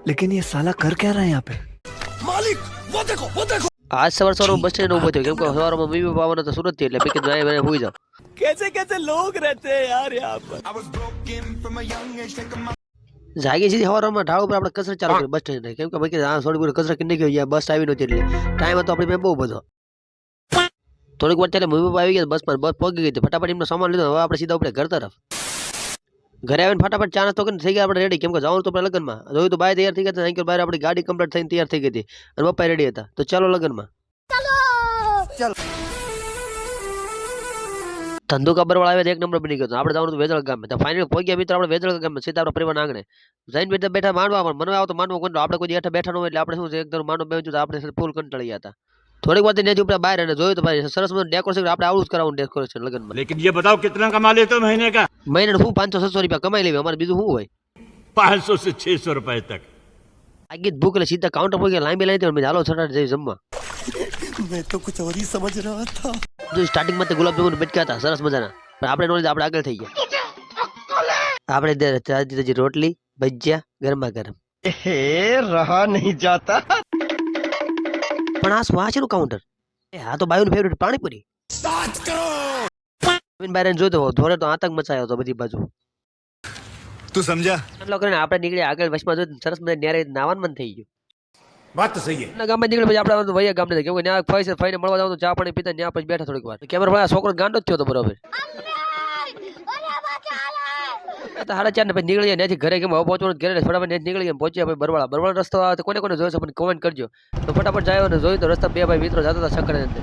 लेकिन ये साला कर क्या रहा है यहाँ पे? આજ સવાર સવાર બસ સ્ટેન્ડ ઉભો થયો કેમ કે સવારમાં મમ્મી પપ્પા આવવાના તો સુરત થી એટલે મેં કીધું આય મને હોઈ જાવ कैसे कैसे लोग रहते हैं यार यहाँ पर? જાગી સીધી સવારમાં ઢાળ ઉપર આપણે કસરત ચાલુ કરી બસ સ્ટેન્ડ કેમ કે મેં કીધું આ થોડી ઘણી કસરત કરી ગયો બસ આવી નહોતી એટલે ટાઈમ હતો આપણી પાસે બહુ બધો થોડીક વાર ત્યારે મમ્મી પપ્પા આવી ગયા બસમાં બસ પહોંચી ગઈ હતી ફટાફટ એમનો સામાન લીધો હવે આપણે સીધા આપણે ઘર તરફ ઘરે આવીને ફટાફટ ચા નાસ્તો કરીને થઈ ગયા આપણે રેડી કેમ કે જવાનું તો આપણે લગ્નમાં જોયું તો બાય તૈયાર થઈ ગયા હતા બહાર આપણી ગાડી કમ્પ્લીટ થઈને તૈયાર થઈ ગઈ હતી અને પપ્પા રેડી હતા તો ચાલો લગ્નમાં ધંધો કબરવાળા આવે એક નંબર બની ગયો હતો આપણે જવાનું વેજળ ગામે તો ફાઇનલ પહોંચી ગયા મિત્રો આપણે વેજળ ગામે સીધા આપણા પરિવાર આંગણે જઈને બેઠા બેઠા માંડવા મને આવો તો માંડવો કોણ આપણે કોઈ હેઠા બેઠા ન હોય એટલે આપણે શું છે એકદમ માંડવો બેઠું તો આપણે ફૂલ કંટાળી ગયા હતા થોડીક વાર ત્યાંથી ઉપર બહાર અને જોયું તો ભાઈ સરસ મજાનું ડેકોરેશન આપણે આવું જ કરાવવાનું ડેકોરેશન લગ્નમાં लेकिन ये बताओ कितना कमा लेते हो महीने का? મહિને શું 500-600 રૂપિયા કમાઈ લેવી અમારે બીજું શું હોય 500 से 600 रुपए तक। આગી જ ભૂખ એટલે સીધા કાઉન્ટર પર ગયા લાંબી લાઈન મેં હાલો છટાટ જઈ જમવા मैं तो कुछ और ही समझ रहा था। જો સ્ટાર્ટિંગ માં ગુલાબ જામુન બેટકા હતા સરસ મજાના પણ આપણે નો લીધા આપણે આગળ થઈ ગયા આપણે તાજી રોટલી ભજીયા ગરમા ગરમ रहा नहीं जाता। પણ આ શું આ છે કાઉન્ટર એ હા તો બાયુનું ફેવરેટ પાણીપુરી બાયરન જોતો ધોરે તો આતંક મચાયો હતો બધી બાજુ तू समझा? એટલો કરીને આપણે નીકળ્યા આગળ વચમાં જોઈ સરસ મજા ન્યારે નાવાનું મન થઈ ગયું बात तो सही है। ના ગામમાં નીકળે પછી આપણે વૈયા ગામને કેમ કે ત્યાં ફઈને મળવા જવાનું ચા પાણી પીતા ત્યાં પછી બેઠા થોડીક વાર કેમેરા ભાઈ છોકરો ગાંડો જ થયો હતો બરોબર સાડા 4 ને પછી નીકળીએ ત્યાંથી ઘરે કેમ હવે પહોંચવાનું ઘરે ફટાફટ નીકળી ગયા પહોંચ્યા પછી બરવાળા રસ્તો આવે તો કોને કોને જોયો છે મને કોમેન્ટ કરજો તો ફટાફટ જાય અને જોયું તો રસ્તા બે ભાઈ મિત્રો જતા હતા શંકર અંદર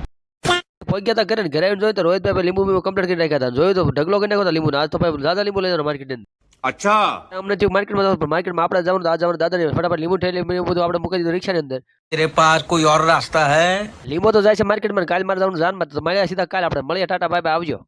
પહોંચી ગયા હતા ઘરે ઘરે આવીને જોયું તો રોહિતભાઈ લીંબુ બીંબુ કમ્પ્લીટ કરી નાખ્યા હતા જોયું તો ઢગલો કરી નાખ્યો લીંબુ આજ તો ભાઈ દાદા લીંબુ લઈ જવાનું માર્કેટ અંદર अच्छा અમને થયું માર્કેટમાં આપણે જવાનું આ જવાનું દાદા ફટાફટ લીંબુ થયેલી બધું આપણે મૂકી દીધું રિક્ષાની અંદર तेरे पास कोई और रास्ता है? લીંબુ તો જાય છે માર્કેટમાં કાલ મારે જવાનું જાનમાં તો મળ્યા સીધા કાલ આપણે મળીએ ટાટા બાય બાય આવજો